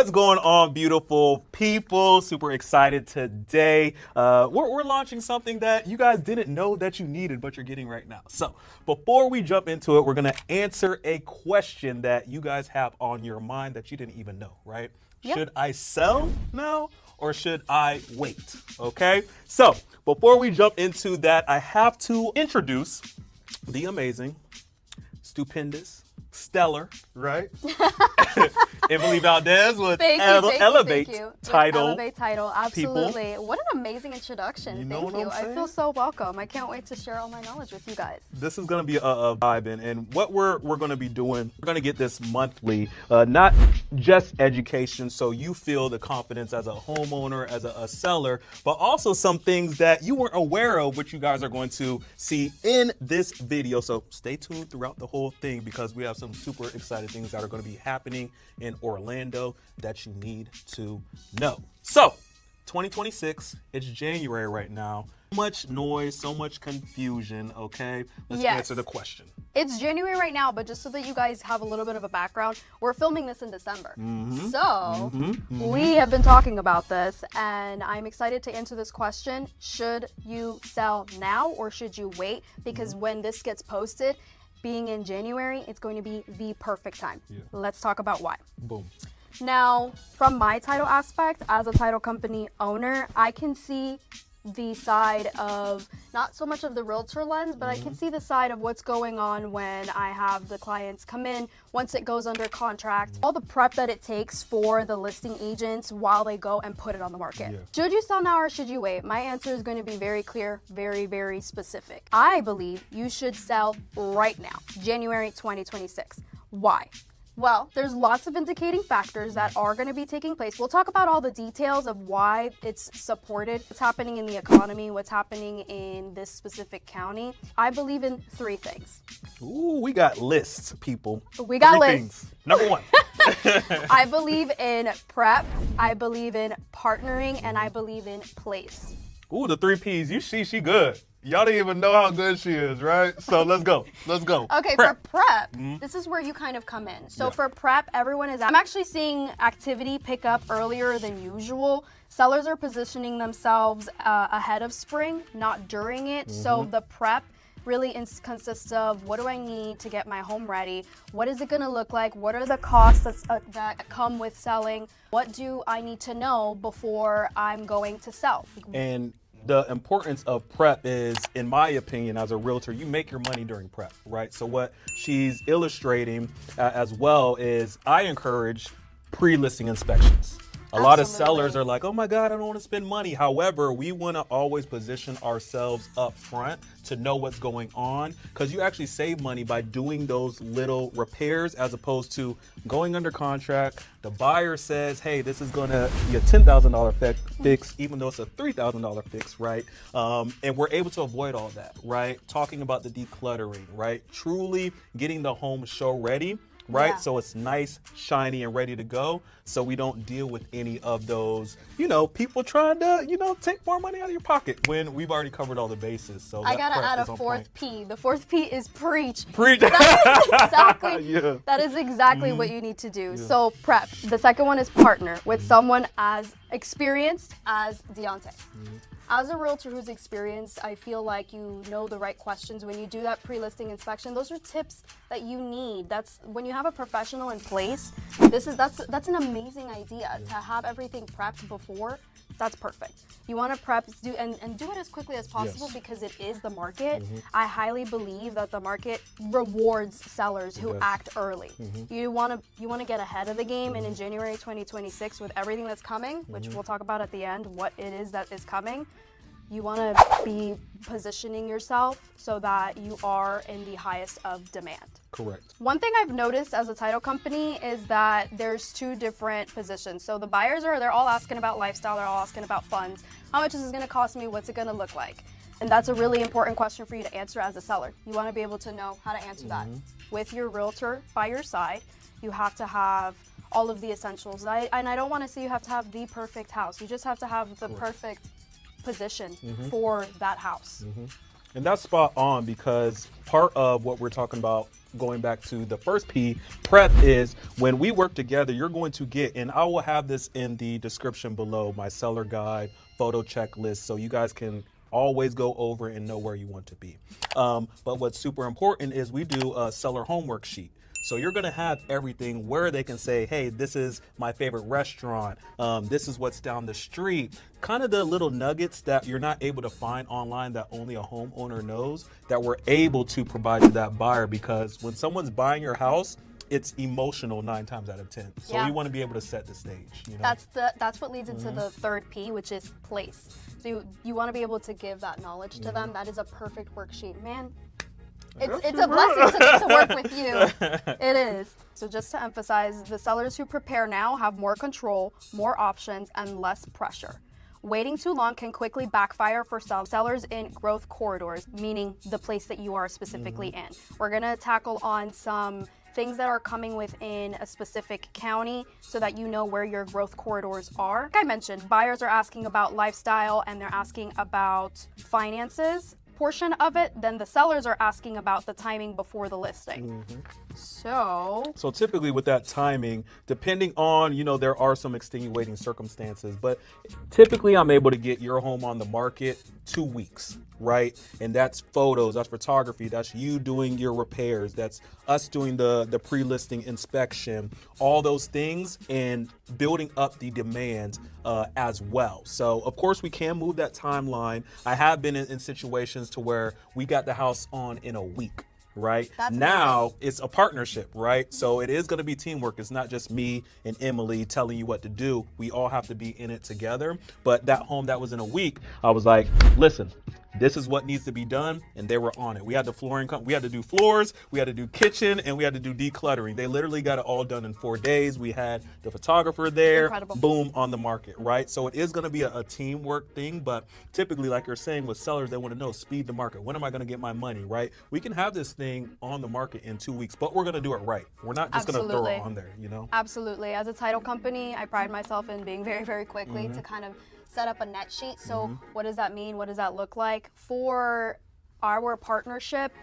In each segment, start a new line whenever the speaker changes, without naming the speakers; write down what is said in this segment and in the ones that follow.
What's going on, beautiful people? Super excited today. We're launching something that you guys didn't know that you needed, but you're getting right now. So before we jump into it, we're going to answer a question that you guys have on your mind that you didn't even know, right? Yep. Should I sell now or should I wait? Okay. So before we jump into that, I have to introduce the amazing, stupendous, stellar, right? Emily Valdez with Elevate Title.
Absolutely. People. What an amazing introduction.
You know
Thank you. I feel so welcome. I can't wait to share all my knowledge with you guys.
This is going to be a vibe. And what we're going to be doing, we're going to get this monthly, not just education, so you feel the confidence as a homeowner, as a seller, but also some things that you weren't aware of, which you guys are going to see in this video. So stay tuned throughout the whole thing because we have some super exciting things that are going to be happening in Orlando that you need to know. So 2026, it's January right now. So much noise, so much confusion, okay? Let's answer the question.
It's January right now, but just so that you guys have a little bit of a background, we're filming this in December. So we have been talking about this, and I'm excited to answer this question. Should you sell now or should you wait? Because when this gets posted, being in January, it's going to be the perfect time. Let's talk about why.
Boom.
Now, from my title aspect, as a title company owner, I can see the side of, not so much of the realtor lens, but I can see the side of what's going on when I have the clients come in, once it goes under contract, all the prep that it takes for the listing agents while they go and put it on the market. Should you sell now or should you wait? My answer is going to be very clear, very, very specific. I believe you should sell right now, January 2026. Why? Well, there's lots of indicating factors that are going to be taking place. We'll talk about all the details of why it's supported, what's happening in the economy, what's happening in this specific county. I believe in three things.
Ooh, we got lists, people.
We got
three
lists.
Things. Number one.
I believe in prep, I believe in partnering, and I believe in place.
Ooh, the 3 Ps. She good. Y'all didn't even know how good she is, right? So let's go.
Okay, prep. For prep, this is where you kind of come in. So for prep, I'm actually seeing activity pick up earlier than usual. Sellers are positioning themselves ahead of spring, not during it. So the prep really consists of, what do I need to get my home ready? What is it going to look like? What are the costs that come with selling? What do I need to know before I'm going to sell?
And the importance of prep is, in my opinion, as a realtor, you make your money during prep, right? So what she's illustrating as well is I encourage pre-listing inspections. A lot of sellers are like, oh my God, I don't want to spend money. However, we want to always position ourselves up front to know what's going on, because you actually save money by doing those little repairs as opposed to going under contract. The buyer says, hey, this is going to be a $10,000 fix, even though it's a $3,000 fix, right? And we're able to avoid all that, right? Talking about the decluttering, right? Truly getting the home show ready. Right? So it's nice, shiny, and ready to go. So we don't deal with any of those, people trying to, take more money out of your pocket when we've already covered all the bases. So
I got to add a fourth P. The fourth P is preach. That is exactly what you need to do. So prep. The second one is partner with someone as experienced as Deontay. As a realtor who's experienced, I feel like you know the right questions when you do that pre-listing inspection. Those are tips that you need. That's when you have a professional in place. That's an amazing idea to have everything prepped before. That's perfect. You want to prep and do it as quickly as possible because it is the market. I highly believe that the market rewards sellers who act early. You want to get ahead of the game, and in January 2026, with everything that's coming, which we'll talk about at the end, what it is that is coming, you want to be positioning yourself so that you are in the highest of demand.
Correct.
One thing I've noticed as a title company is that there's two different positions. So the buyers they're all asking about lifestyle, they're all asking about funds. How much is this going to cost me? What's it going to look like? And that's a really important question for you to answer as a seller. You want to be able to know how to answer that. With your realtor by your side, you have to have all of the essentials. And I don't want to say you have to have the perfect house. You just have to have the perfect position for that house.
And that's spot on, because part of what we're talking about going back to the first P, prep, is when we work together, you're going to get, and I will have this in the description below, my seller guide, photo checklist, so you guys can always go over and know where you want to be. But what's super important is we do a seller homework sheet. So you're gonna have everything where they can say, hey, this is my favorite restaurant. This is what's down the street. Kind of the little nuggets that you're not able to find online that only a homeowner knows, that we're able to provide to that buyer, because when someone's buying your house, it's emotional 9 times out of 10. So
Yeah.
you want to be able to set the stage. You know?
That's what leads into the third P, which is place. So you want to be able to give that knowledge to them. That is a perfect worksheet, man. It's a blessing to work with you. It is. So just to emphasize, the sellers who prepare now have more control, more options, and less pressure. Waiting too long can quickly backfire for sellers in growth corridors, meaning the place that you are specifically in. We're going to tackle on some things that are coming within a specific county so that you know where your growth corridors are. Like I mentioned, buyers are asking about lifestyle and they're asking about finances portion of it, then the sellers are asking about the timing before the listing. So
typically with that timing, depending on, there are some extenuating circumstances, but typically I'm able to get your home on the market 2 weeks, right? And that's photos, that's photography, that's you doing your repairs, that's us doing the pre-listing inspection, all those things, and building up the demand as well. So of course we can move that timeline. I have been in situations to where we got the house on in a week. Right?
That's
now
amazing.
it's a partnership, right? So it is going to be teamwork. It's not just me and Emily telling you what to do. We all have to be in it together. But that home that was in a week, I was like, listen, this is what needs to be done, and they were on it. We had the flooring, we had to do floors, we had to do kitchen, and we had to do decluttering. They literally got it all done in 4 days. We had the photographer there,
Incredible.
boom, on the market, right? So it is going to be a teamwork thing, but typically, like you're saying, with sellers, they want to know speed to market. When am I going to get my money, right? We can have this thing on the market in 2 weeks, but we're going to do it right. We're not just going to throw it on there,
Absolutely. As a title company, I pride myself in being very, very quickly to kind of set up a net sheet. So what does that mean? What does that look like? For our partnership,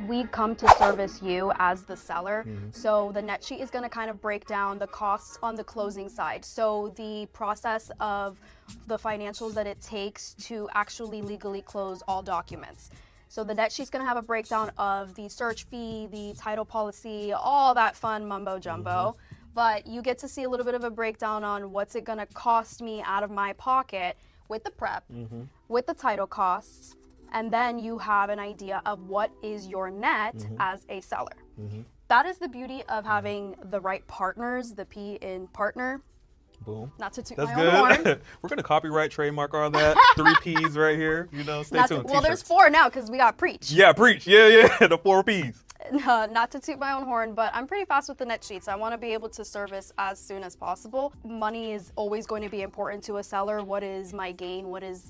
we come to service you as the seller. So the net sheet is going to kind of break down the costs on the closing side. So the process of the financials that it takes to actually legally close all documents. So the net sheet's going to have a breakdown of the search fee, the title policy, all that fun mumbo jumbo. But you get to see a little bit of a breakdown on what's it going to cost me out of my pocket with the prep, with the title costs, and then you have an idea of what is your net as a seller. That is the beauty of having the right partners, the P in partner.
Boom.
Not to toot
That's
my own horn.
good. We're going to copyright trademark on that. 3 Ps right here. Stay tuned.
Well, there's
T-shirts.
4 now because we got preach.
Yeah, preach. Yeah. The 4 Ps.
Not to toot my own horn, but I'm pretty fast with the net sheets. I want to be able to service as soon as possible. Money is always going to be important to a seller. What is my gain? What is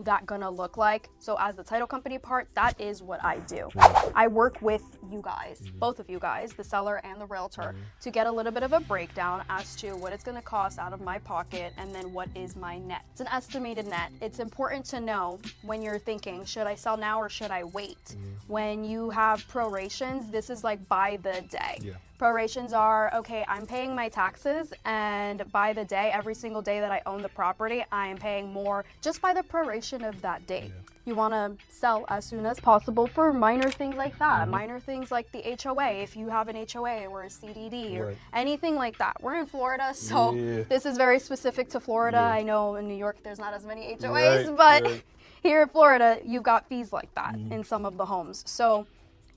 that gonna look like? So as the title company part, that is what I do. I work with you guys, both of you guys, the seller and the realtor, to get a little bit of a breakdown as to what it's gonna cost out of my pocket and then what is my net. It's an estimated net. It's important to know when you're thinking, should I sell now or should I wait? When you have prorations, this is like by the day. Prorations are, okay, I'm paying my taxes, and by the day, every single day that I own the property, I am paying more just by the proration of that day. You want to sell as soon as possible for minor things like that, minor things like the HOA, if you have an HOA or a CDD or anything like that. We're in Florida, so this is very specific to Florida. I know in New York there's not as many HOAs, but here in Florida, you've got fees like that in some of the homes. So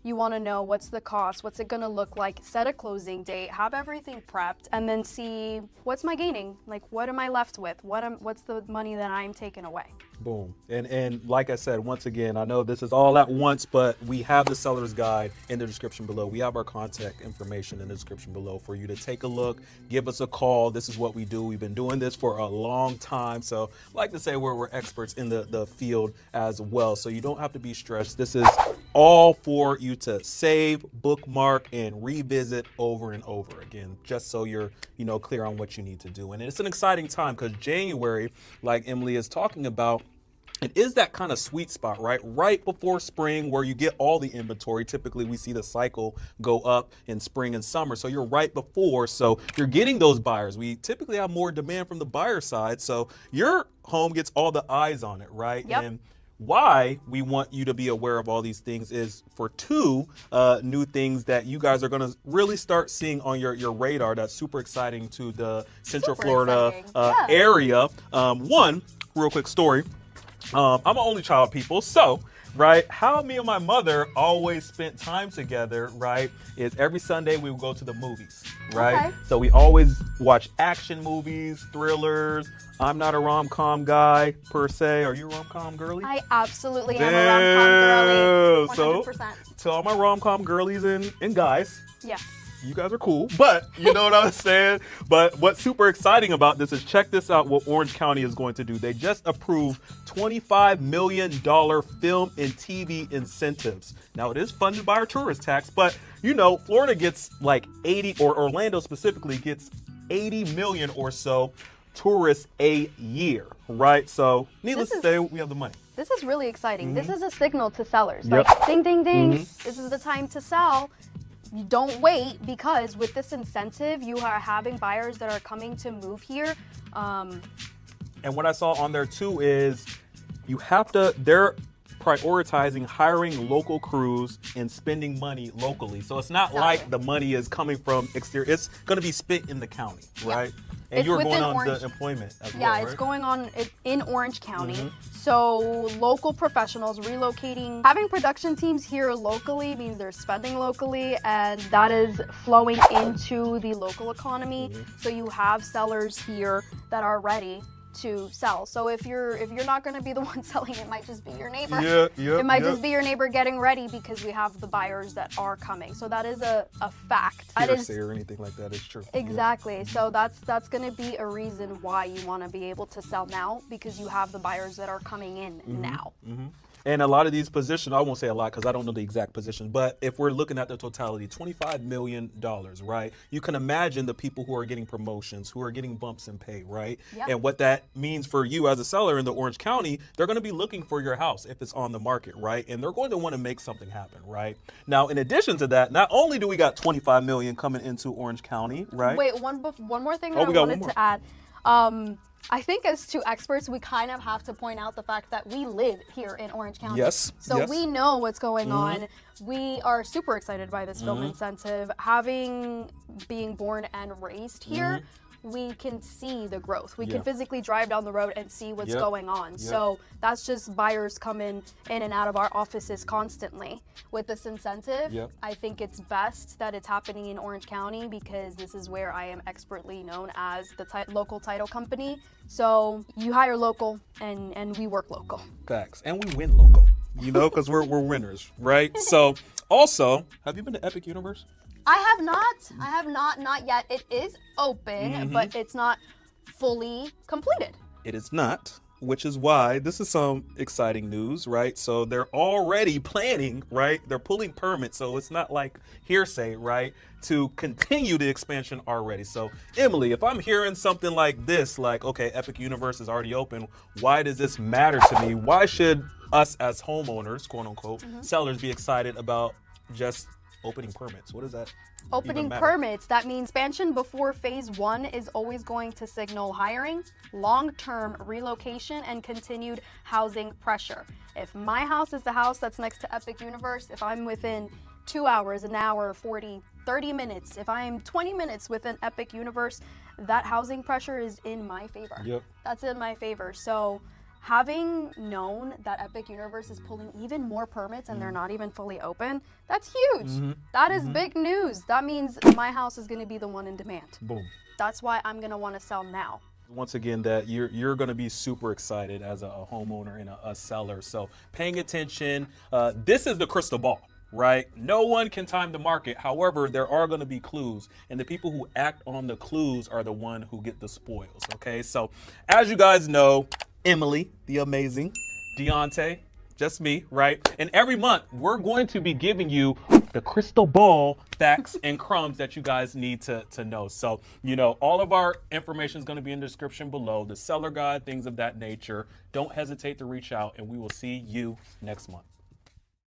you want to know what's the cost, what's it going to look like, set a closing date, have everything prepped, and then see what's my gaining, like what am I left with, what's the money that I'm taking away.
Boom. And like I said, once again, I know this is all at once, but we have the seller's guide in the description below. We have our contact information in the description below for you to take a look, give us a call. This is what we do. We've been doing this for a long time. So I like to say we're experts in the field as well. So you don't have to be stressed. This is all for you to save, bookmark, and revisit over and over again, just so you're clear on what you need to do. And it's an exciting time because January, like Emily is talking about, It is that kind of sweet spot, right? Right before spring where you get all the inventory. Typically, we see the cycle go up in spring and summer. So you're right before. So you're getting those buyers. We typically have more demand from the buyer side. So your home gets all the eyes on it, right?
Yep.
And why we want you to be aware of all these things is for two new things that you guys are going to really start seeing on your radar. That's super exciting to the Central Florida area. One, real quick story. I'm an only child, people, so, right, how me and my mother always spent time together, right, is every Sunday we would go to the movies, right?
Okay.
So we always watch action movies, thrillers. I'm not a rom-com guy, per se. Are you a rom-com girly?
I absolutely am a rom-com girly, 100%.
So, to all my rom-com girlies and guys,
Yeah.
you guys are cool, but you know what I'm saying? But what's super exciting about this is check this out what Orange County is going to do. They just approved $25 million film and TV incentives. Now, it is funded by our tourist tax, but you know, Florida gets like 80, or Orlando specifically gets 80 million or so tourists a year, right? So needless to say, we have the money.
This is really exciting. This is a signal to sellers.
Yep.
Like, ding, ding, ding. This is the time to sell. You don't wait, because with this incentive, you are having buyers that are coming to move here.
And what I saw on there too is they're prioritizing hiring local crews and spending money locally. So it's not like the money is coming from exterior. It's going to be spent in the county, right? And you're going on the employment as well, right?
It's going on in Orange County. So local professionals relocating, having production teams here locally means they're spending locally, and that is flowing into the local economy. So you have sellers here that are ready to sell. So if you're not going to be the one selling, it might just be your neighbor. It might just be your neighbor getting ready, because we have the buyers that are coming. So that is a fact.
Hearsay or anything like that is true.
Exactly. So that's going to be a reason why you want to be able to sell now, because you have the buyers that are coming in now.
And a lot of these positions, I won't say a lot because I don't know the exact position, but if we're looking at the totality, $25 million, right? You can imagine the people who are getting promotions, who are getting bumps in pay, right?
Yep.
And what that means for you as a seller in the Orange County, they're going to be looking for your house if it's on the market, right? And they're going to want to make something happen, right? Now, in addition to that, not only do we got $25 million coming into Orange County, right?
Wait, one more thing that I wanted to add. I think as two experts, we kind of have to point out the fact that we live here in Orange County.
Yes.
So we know what's going on. We are super excited by this film incentive. Being born and raised here, we can see the growth. We can physically drive down the road and see what's going on. So that's just buyers coming in and out of our offices constantly. With this incentive, I think it's best that it's happening in Orange County, because this is where I am expertly known as the local title company. So you hire local and we work local.
Facts. And we win local, you know, because we're winners, right? So also, have you been to Epic Universe?
I have not yet. It is open, but it's not fully completed.
It is not, which is why this is some exciting news, right? So they're already planning, right? They're pulling permits, so it's not like hearsay, right? To continue the expansion already. So Emily, if I'm hearing something like this, like, okay, Epic Universe is already open, why does this matter to me? Why should us as homeowners, quote unquote, sellers be excited about just opening permits? What is that?
Opening permits, that means expansion before phase 1 is always going to signal hiring, long-term relocation, and continued housing pressure. If my house is the house that's next to Epic Universe, if I'm within 2 hours, an hour, 40, 30 minutes, if I'm 20 minutes within Epic Universe, that housing pressure is in my favor. That's in my favor. So having known that Epic Universe is pulling even more permits and they're not even fully open, that's huge. That is big news. That means my house is going to be the one in demand.
Boom.
That's why I'm going to want to sell now.
Once again, that you're going to be super excited as a homeowner and a seller. So paying attention, this is the crystal ball, right? No one can time the market. However, there are going to be clues, and the people who act on the clues are the one who get the spoils. Okay, so as you guys know, Emily, the amazing, Deontay, just me, right? And every month, we're going to be giving you the crystal ball facts and crumbs that you guys need to know. So, all of our information is going to be in the description below, the seller guide, things of that nature. Don't hesitate to reach out, and we will see you next month.